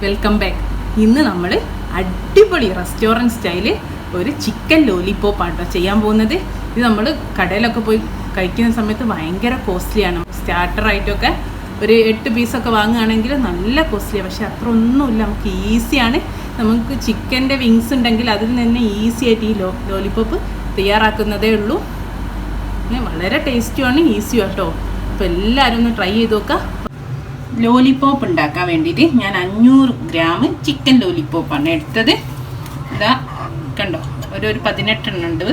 Welcome back. ഇന്ന് നമ്മൾ അടിപൊളി റെസ്റ്റോറൻറ്റ് സ്റ്റൈല് ഒരു ചിക്കൻ ലോലിപോപ്പ് ആട്ടോ ചെയ്യാൻ പോകുന്നത്. ഇത് നമ്മൾ കടയിലൊക്കെ പോയി കഴിക്കുന്ന സമയത്ത് ഭയങ്കര കോസ്റ്റ്ലിയാണ്. സ്റ്റാർട്ടറായിട്ടൊക്കെ ഒരു 8 പീസൊക്കെ വാങ്ങുകയാണെങ്കിൽ നല്ല കോസ്റ്റ്ലിയാണ്. പക്ഷെ അത്ര ഒന്നുമില്ല, നമുക്ക് ഈസിയാണ്. നമുക്ക് ചിക്കൻ്റെ വിങ്സ് ഉണ്ടെങ്കിൽ അതിൽ തന്നെ ഈസി ആയിട്ട് ഈ ലോലിപോപ്പ് തയ്യാറാക്കുന്നതേ ഉള്ളൂ. വളരെ ടേസ്റ്റുമാണ്, ഈസിയും കേട്ടോ. അപ്പോൾ എല്ലാവരും ഒന്ന് ട്രൈ ചെയ്ത് നോക്കുക. ലോലിപോപ്പ് ഉണ്ടാക്കാൻ വേണ്ടിയിട്ട് ഞാൻ 500 ഗ്രാം ചിക്കൻ ലോലിപോപ്പാണ് എടുത്തത്. ഇതാ കണ്ടോ, ഒരു 18 എണ്ണം ഉണ്ട്.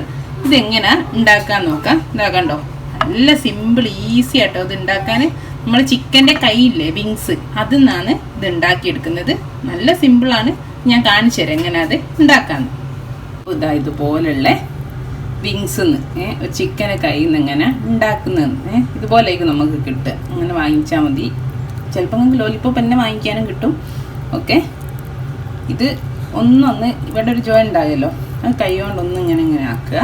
ഇതെങ്ങനെ ഉണ്ടാക്കാൻ നോക്കാം. ഇതാ കണ്ടോ, നല്ല സിമ്പിൾ ഈസി ആട്ടോ ഇത് ഉണ്ടാക്കാൻ. നമ്മൾ ചിക്കൻ്റെ കൈയില്ലേ വിങ്സ്, അതിൽ നിന്നാണ് ഇത് ഉണ്ടാക്കിയെടുക്കുന്നത്. നല്ല സിമ്പിളാണ്, ഞാൻ കാണിച്ചു തരാം എങ്ങനെ അത് ഉണ്ടാക്കാന്ന്. ഇതാ ഇതുപോലുള്ള വിങ്സ് ചിക്കനെ കയ്യിൽ നിന്ന് എങ്ങനെ ഉണ്ടാക്കുന്നതെന്ന് ഇതുപോലെയൊക്കെ നമുക്ക് കിട്ടുക. അങ്ങനെ വാങ്ങിച്ചാൽ മതി. ചിലപ്പോൾ നമുക്ക് ലോലിപോപ്പ് തന്നെ വാങ്ങിക്കാനും കിട്ടും. ഓക്കെ, ഇത് ഒന്നൊന്ന് ഇവിടെ ഒരു ജോയിൻ ഉണ്ടാകുമല്ലോ, അത് കൈ കൊണ്ടൊന്ന് ഇങ്ങനെ ആക്കുക.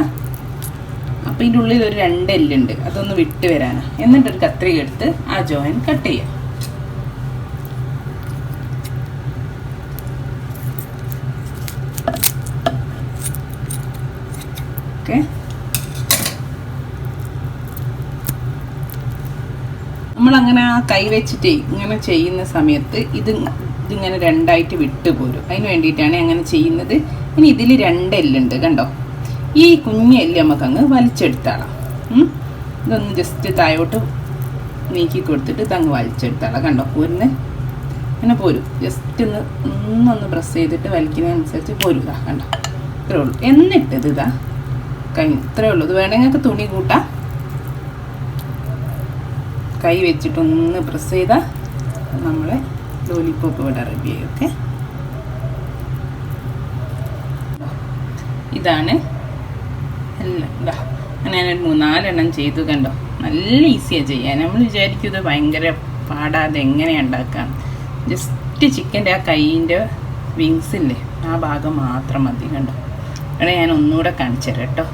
അപ്പോൾ ഇതിൻ്റെ ഉള്ളിൽ ഒരു 2 എല്ലുണ്ട്, അതൊന്ന് വിട്ട് വരാനാണ്. എന്നിട്ടൊരു കത്രിക എടുത്ത് ആ ജോയിൻ കട്ട് ചെയ്യാം. ഓക്കെ, നമ്മളങ്ങനെ ആ കൈ വെച്ചിട്ട് ഇങ്ങനെ ചെയ്യുന്ന സമയത്ത് ഇതിങ്ങനെ 2ആയിട്ട് വിട്ട് പോരും. അതിന് വേണ്ടിയിട്ടാണ് അങ്ങനെ ചെയ്യുന്നത്. ഇനി ഇതിൽ 2 എല്ലുണ്ട് കണ്ടോ, ഈ കുഞ്ഞ് എല്ല് നമുക്കങ്ങ് വലിച്ചെടുത്താളാം. ഇതൊന്ന് ജസ്റ്റ് താഴോട്ട് നീക്കി കൊടുത്തിട്ട് ഇതങ്ങ് വലിച്ചെടുത്താളാം. കണ്ടോ, പോരുന്ന് അങ്ങനെ പോരും. ജസ്റ്റ് ഒന്നൊന്ന് പ്രസ് ചെയ്തിട്ട് വലിക്കുന്നതനുസരിച്ച് പോരുക. കണ്ടോ, ഇത്രേ ഉള്ളൂ. എന്നിട്ട് ഇതാ കഴിഞ്ഞു, ഇത്രേ ഉള്ളൂ. ഇത് വേണമെങ്കിൽ നിങ്ങൾക്ക് തുണി കൂട്ടാം. കൈ വെച്ചിട്ടൊന്ന് പ്രസ് ചെയ്താൽ നമ്മളെ ലോലിപോപ്പ് ഇവിടെ റെഡി ആയി. ഓക്കെ, ഇതാണ് എല്ലാം. ഇതാ അങ്ങനെ ഞാൻ 3-4 എണ്ണം ചെയ്തു. കണ്ടോ, നല്ല ഈസിയാണ് ചെയ്യാൻ. നമ്മൾ വിചാരിക്കും ഇത് ഭയങ്കര പാടാതെ എങ്ങനെയാണ് ഉണ്ടാക്കാം. ജസ്റ്റ് ചിക്കൻ്റെ ആ കൈയിൻ്റെ വിങ്സില്ലേ, ആ ഭാഗം മാത്രം മതി. കണ്ടോ, ഇവിടെ ഞാൻ ഒന്നുകൂടെ കാണിച്ചു തരാം കേട്ടോ.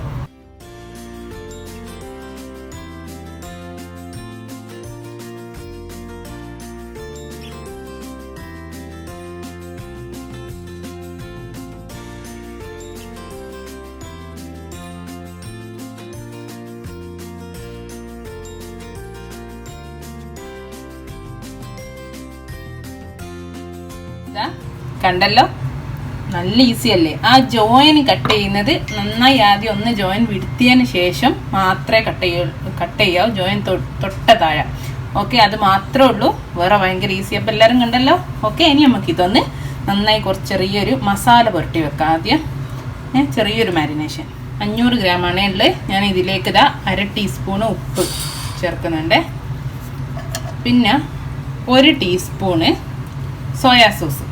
കണ്ടല്ലോ, നല്ല ഈസി അല്ലേ. ആ ജോയിൻ കട്ട് ചെയ്യുന്നത് നന്നായി ആദ്യം ഒന്ന് ജോയിൻ വിടുത്തിയതിന് ശേഷം മാത്രമേ കട്ട് ചെയ്യാവൂ. ജോയിൻ തൊട്ട താഴെ. ഓക്കെ, അത് മാത്രമേ ഉള്ളൂ. വേറെ ഭയങ്കര ഈസി. അപ്പോൾ എല്ലാവരും കണ്ടല്ലോ. ഓക്കെ, ഇനി നമുക്ക് ഇതൊന്ന് നന്നായി കുറച്ച് ചെറിയൊരു മസാല പുരട്ടി വെക്കാം. ആദ്യം ചെറിയൊരു മാരിനേഷൻ 500 ഗ്രാമാണ് ഉള്ളത്. ഞാൻ ഇതിലേക്ക് ഇതാ 1/2 ടീസ്പൂണ് ഉപ്പ് ചേർക്കുന്നുണ്ട്. പിന്നെ 1 ടീസ്പൂണ് സോയാ സോസ്.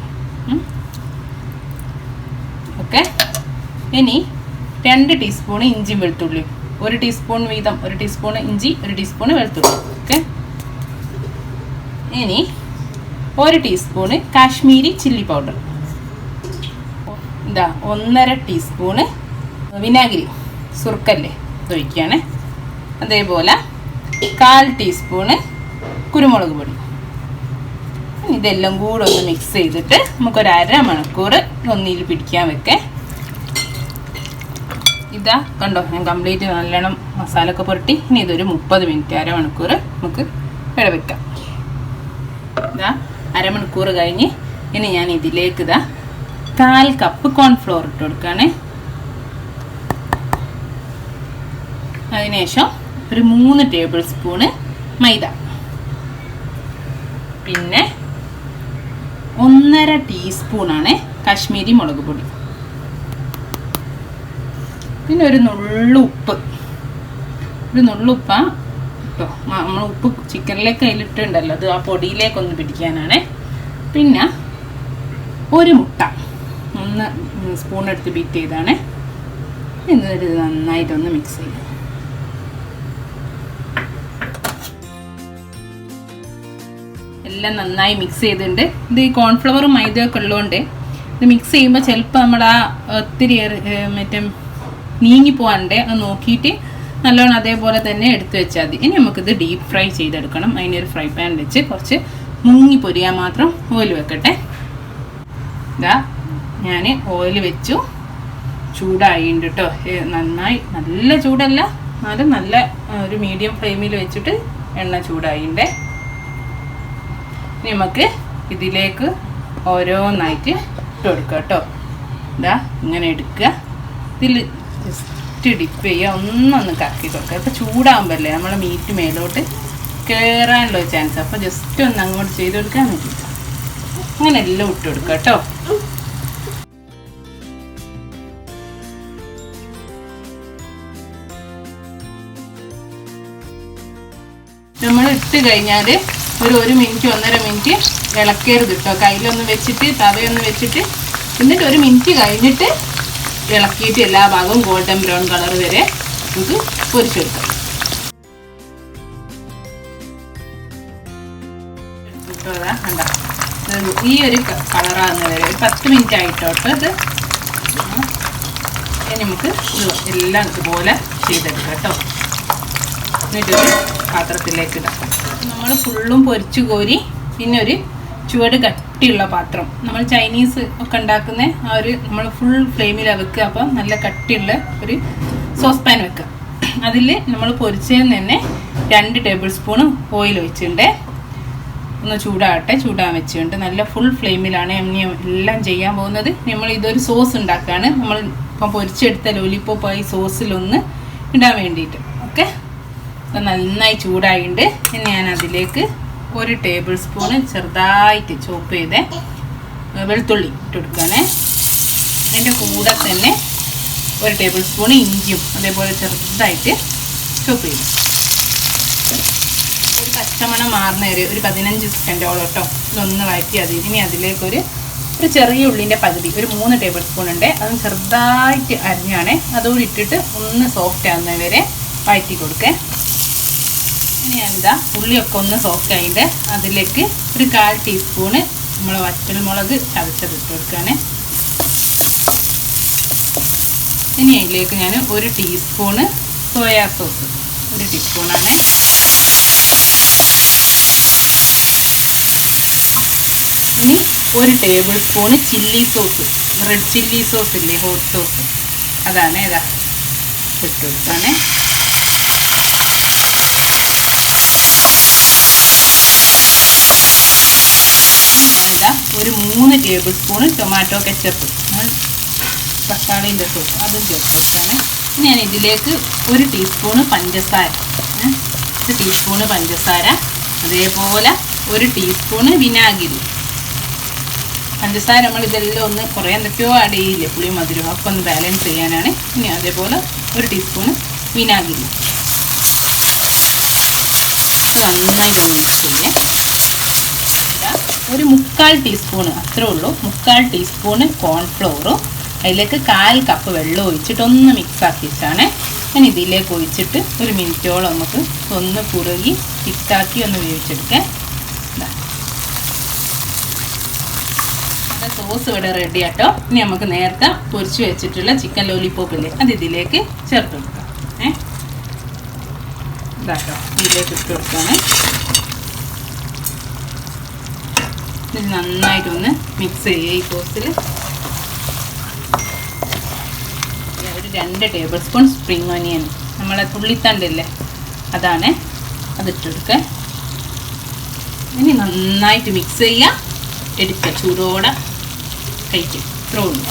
ഓക്കെ, ഇനി 2 ടീസ്പൂൺ ഇഞ്ചി വെളുത്തുള്ളി. 1 ടീസ്പൂൺ വീതം, 1 ടീസ്പൂൺ ഇഞ്ചി, 1 ടീസ്പൂൺ വെളുത്തുള്ളി. ഓക്കെ, ഇനി 1 ടീസ്പൂണ് കാശ്മീരി ചില്ലി പൗഡർ. ഇതാ 1.5 ടീസ്പൂണ് വിനാഗിരി, സുർക്കല്ലേ, ഇതൊഴിക്കുകയാണ്. അതേപോലെ 1/4 ടീസ്പൂണ് കുരുമുളക് പൊടി. ഇതെല്ലാം കൂടെ ഒന്ന് മിക്സ് ചെയ്തിട്ട് നമുക്കൊരു 1/2 മണിക്കൂർ ഒന്നിൽ പിടിക്കാൻ വെക്കേ. ഇതാ കണ്ടോ, ഞാൻ കംപ്ലീറ്റ് നല്ലോണം മസാല ഒക്കെ പുരട്ടി. ഇനി ഇതൊരു 30 മിനിറ്റ്, 1/2 മണിക്കൂർ നമുക്ക് ഇവിടെ വെക്കാം. ഇതാ 1/2 മണിക്കൂർ കഴിഞ്ഞ് ഇനി ഞാൻ ഇതിലേക്ക് ഇതാ 1/4 കപ്പ് കോൺഫ്ലോർ ഇട്ട് കൊടുക്കുകയാണ്. അതിനുശേഷം ഒരു 3 ടേബിൾ സ്പൂണ് മൈദ, പിന്നെ 1.5 ടീസ്പൂണാണ് കാശ്മീരി മുളക് പൊടി, പിന്നെ ഒരു നുള്ളുപ്പ്. ഒരു നുള്ളുപ്പാ കേട്ടോ. നമ്മൾ ഉപ്പ് ചിക്കനിലേക്ക് അതിലിട്ടുണ്ടല്ലോ, അത് ആ പൊടിയിലേക്കൊന്ന് പിടിക്കാനാണ്. പിന്നെ 1 മുട്ട 1 സ്പൂൺ എടുത്ത് ബീറ്റ് ചെയ്താണ്. എന്നിട്ട് നന്നായിട്ടൊന്ന് മിക്സ് ചെയ്യാം. എല്ലാം നന്നായി മിക്സ് ചെയ്തിട്ടുണ്ട്. ഇത് ഈ കോൺഫ്ലവറും മൈദയൊക്കെ ഉള്ളതുകൊണ്ട് ഇത് മിക്സ് ചെയ്യുമ്പോൾ ചിലപ്പോൾ നമ്മൾ ആ ഒത്തിരി മറ്റേ നീങ്ങി പോകാണ്ട് അത് നോക്കിയിട്ട് നല്ലോണം അതേപോലെ തന്നെ എടുത്തു വെച്ചാൽ മതി. ഇനി നമുക്കിത് ഡീപ്പ് ഫ്രൈ ചെയ്തെടുക്കണം. അതിനൊരു ഫ്രൈ പാൻ വെച്ച് കുറച്ച് മുങ്ങി പൊരിയാൻ മാത്രം ഓയിൽ വെക്കട്ടെ. ഇതാ ഞാൻ ഓയിൽ വെച്ചു, ചൂടായിട്ടുണ്ട് കേട്ടോ. നന്നായി, നല്ല ചൂടല്ല, എന്നാലും നല്ല ഒരു മീഡിയം ഫ്ലെയിമിൽ വെച്ചിട്ട് എണ്ണ ചൂടായിണ്ടേ. നമുക്ക് ഇതിലേക്ക് ഓരോന്നായിട്ട് ഇട്ട് കൊടുക്കുക കേട്ടോ. ഇതാ ഇങ്ങനെ എടുക്കുക, ഇതിൽ ജസ്റ്റ് ഡിപ്പ് ചെയ്യുക, ഒന്നൊന്ന് കറക്കി കൊടുക്കുക. ഇപ്പോൾ ചൂടാകുമ്പോഴല്ലേ നമ്മളെ മീറ്റ് മേലോട്ട് കയറാനുള്ള ചാൻസ്, അപ്പോൾ ജസ്റ്റ് ഒന്ന് അങ്ങോട്ട് ചെയ്ത് കൊടുക്കാൻ വേണ്ടിയിട്ട് അങ്ങനെ എല്ലാം ഇട്ട് കൊടുക്കുക കേട്ടോ. നമ്മൾ ഇട്ട് കഴിഞ്ഞാൽ ഒരു മിനിറ്റ് 1.5 മിനിറ്റ് ഇളക്കരുത് കേട്ടോ. കയ്യിലൊന്ന് വെച്ചിട്ട് തവയൊന്ന് വെച്ചിട്ട് എന്നിട്ട് 1 മിനിറ്റ് കഴിഞ്ഞിട്ട് ഇളക്കിയിട്ട് എല്ലാ ഭാഗവും ഗോൾഡൻ ബ്രൗൺ കളർ വരെ നമുക്ക് പൊരിച്ചെടുക്കാം. കണ്ടോ, ഈ ഒരു കളറാകുന്ന വരെ ഒരു 10 മിനിറ്റ് ആയിട്ടോട്ട് ഇത് നമുക്ക് എല്ലാം ഇതുപോലെ ചെയ്തെടുക്കാം കേട്ടോ. എന്നിട്ടൊരു പാത്രത്തിലേക്ക് ഇടാം. നമ്മൾ ഫുള്ളും പൊരിച്ചു കോരി പിന്നെ ഒരു ചുവട് കട്ടിയുള്ള പാത്രം, നമ്മൾ ചൈനീസ് ഒക്കെ ഉണ്ടാക്കുന്ന ആ ഒരു നമ്മൾ ഫുൾ ഫ്ലെയിമിലാണ് വെക്കുക. അപ്പം നല്ല കട്ടിയുള്ള ഒരു സോസ് പാൻ വെക്കുക. അതിൽ നമ്മൾ പൊരിച്ചതിന് തന്നെ 2 ടേബിൾ സ്പൂൺ ഓയിൽ ഒഴിച്ചിട്ടുണ്ട്. ഒന്ന് ചൂടാകട്ടെ, ചൂടാൻ വെച്ചിട്ടുണ്ട്. നല്ല ഫുൾ ഫ്ലെയിമിലാണ് എല്ലാം ചെയ്യാൻ പോകുന്നത്. നമ്മൾ ഇതൊരു സോസ് ഉണ്ടാക്കുകയാണ്. നമ്മൾ ഇപ്പം പൊരിച്ചെടുത്ത ലോലിപോപ്പായി സോസിലൊന്ന് ഇടാൻ വേണ്ടിയിട്ട്. ഓക്കെ, അപ്പം നന്നായി ചൂടായിട്ടുണ്ട്. ഇനി ഞാൻ അതിലേക്ക് 1 ടേബിൾ സ്പൂണ് ചെറുതായിട്ട് ചോപ്പ് ചെയ്ത് വെളുത്തുള്ളി ഇട്ട് കൊടുക്കുകയാണ്. അതിൻ്റെ കൂടെ തന്നെ 1 ടേബിൾ സ്പൂൺ ഇഞ്ചിയും അതേപോലെ ചെറുതായിട്ട് ചോപ്പ് ചെയ്തു. ഒരു പച്ചമണം മാറുന്ന ഒരു 15 സെക്കൻഡോളം കേട്ടോ ഇതൊന്ന് വഴറ്റി. ഇനി അതിലേക്കൊരു ചെറിയ ഉള്ളിൻ്റെ പകുതി, ഒരു 3 ടേബിൾ സ്പൂൺ ഉണ്ട്, അതും ചെറുതായിട്ട് അരിഞ്ഞാണ്. അതുകൂടി ഇട്ടിട്ട് ഒന്ന് സോഫ്റ്റ് ആകുന്നവരെ വഴറ്റി കൊടുക്കുക. ഇനി ഞാനിതാ ഉള്ളിയൊക്കെ ഒന്ന് സോഫ്റ്റ് ആയിട്ട് അതിലേക്ക് ഒരു 1/4 ടീസ്പൂണ് നമ്മൾ വറ്റൽമുളക് ചതച്ചതിട്ട് കൊടുക്കുകയാണ്. ഇനി അതിലേക്ക് ഞാൻ 1 ടീസ്പൂണ് സോയാ സോസ്, 1 ടീസ്പൂണാണ്. ഇനി 1 tablespoon chilli sauce, red chilli sauce ഇല്ലേ, ഹോട്ട് സോസ്, അതാണ് ഇതാ ഇട്ട് കൊടുക്കുകയാണ്. ഞാനിതാ ഒരു 3 ടേബിൾ സ്പൂണ് ടൊമാറ്റോ കെച്ചപ്പ്, തക്കാളിൻ്റെ സോസ്, അതും ചേർത്ത് കൊടുക്കുകയാണ്. ഇനി ഞാൻ ഇതിലേക്ക് 1 ടീസ്പൂണ് പഞ്ചസാര, 1 ടീസ്പൂണ് പഞ്ചസാര, അതേപോലെ 1 ടീസ്പൂണ് വിനാഗിരി. പഞ്ചസാര നമ്മൾ ഇതെല്ലാം ഒന്ന് കുറേ എന്തൊക്കെയോ ആഡ് ചെയ്യില്ലേ, പുളി മധുരം ഒക്കെ ഒന്ന് ബാലൻസ് ചെയ്യാനാണ്. ഇനി അതേപോലെ 1 ടീസ്പൂണ് വിനാഗിരി നന്നായിട്ടൊന്ന് മിക്സ് ചെയ്യേ. ഒരു 3/4 ടീസ്പൂണ്, അത്രേ ഉള്ളൂ, 3/4 ടീസ്പൂണ് കോൺഫ്ലോറും അതിലേക്ക് 1/4 കപ്പ് വെള്ളം ഒഴിച്ചിട്ട് ഒന്ന് മിക്സ് ആക്കി വെച്ചാണ്. ഞാൻ ഇതിലേക്ക് ഒഴിച്ചിട്ട് 1 മിനിറ്റോളം നമുക്ക് ഒന്ന് കുറുകി തിക്കാക്കി ഒന്ന് വേവിച്ചെടുക്കാം. സോസ് ഇവിടെ റെഡി ആട്ടോ. ഇനി നമുക്ക് നേരത്തെ പൊരിച്ച് വെച്ചിട്ടുള്ള ചിക്കൻ ലോലിപോപ്പില്ലേ അത് ഇതിലേക്ക് ചേർത്ത് കൊടുക്കാം. ഇതാട്ടോ, ഇതിലേക്ക് ഇട്ട് കൊടുക്കുകയാണ്. ഇത് നന്നായിട്ടൊന്ന് മിക്സ് ചെയ്യുക. ഈ സോസിൽ ഒരു 2 ടേബിൾ സ്പൂൺ സ്പ്രിംഗ് ഓനിയൻ, നമ്മളെ തുള്ളിത്തണ്ടില്ലേ അതാണ്, അതിട്ട് കൊടുക്കുക. ഇനി നന്നായിട്ട് മിക്സ് ചെയ്യുക, എടുക്കുക, ചൂടോടെ കഴിക്കും. ഇത്രേ ഉള്ളൂ.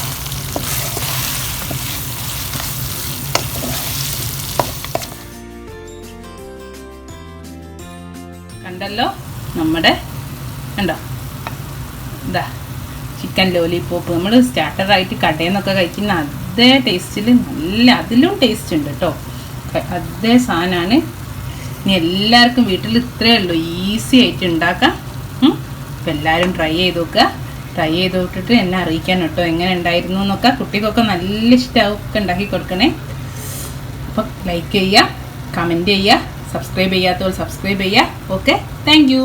കണ്ടല്ലോ നമ്മുടെ, കണ്ടോ ഇതാ ചിക്കൻ ലോലിപോപ്പ്. നമ്മൾ സ്റ്റാർട്ടറായിട്ട് കടയിൽ നിന്നൊക്കെ കഴിക്കുന്ന അതേ ടേസ്റ്റിൽ നല്ല, അതിലും ടേസ്റ്റ് ഉണ്ട് കേട്ടോ, അതേ സാധനമാണ്. ഇനി എല്ലാവർക്കും വീട്ടിൽ ഇത്രയേ ഉള്ളൂ, ഈസി ആയിട്ട് ഉണ്ടാക്കാം. അപ്പം എല്ലാവരും ട്രൈ ചെയ്ത് നോക്കുക. ട്രൈ ചെയ്ത് നോക്കിയിട്ട് എന്നെ അറിയിക്കാൻ കേട്ടോ എങ്ങനെ ഉണ്ടായിരുന്നു എന്നൊക്കെ. കുട്ടികൾക്കൊക്കെ നല്ല ഇഷ്ടമാവും ഒക്കെ ഉണ്ടാക്കി കൊടുക്കണേ. അപ്പം ലൈക്ക് ചെയ്യുക, കമൻറ്റ് ചെയ്യുക, സബ്സ്ക്രൈബ് ചെയ്യാത്തവർ സബ്സ്ക്രൈബ് ചെയ്യുക. Okay, thank you.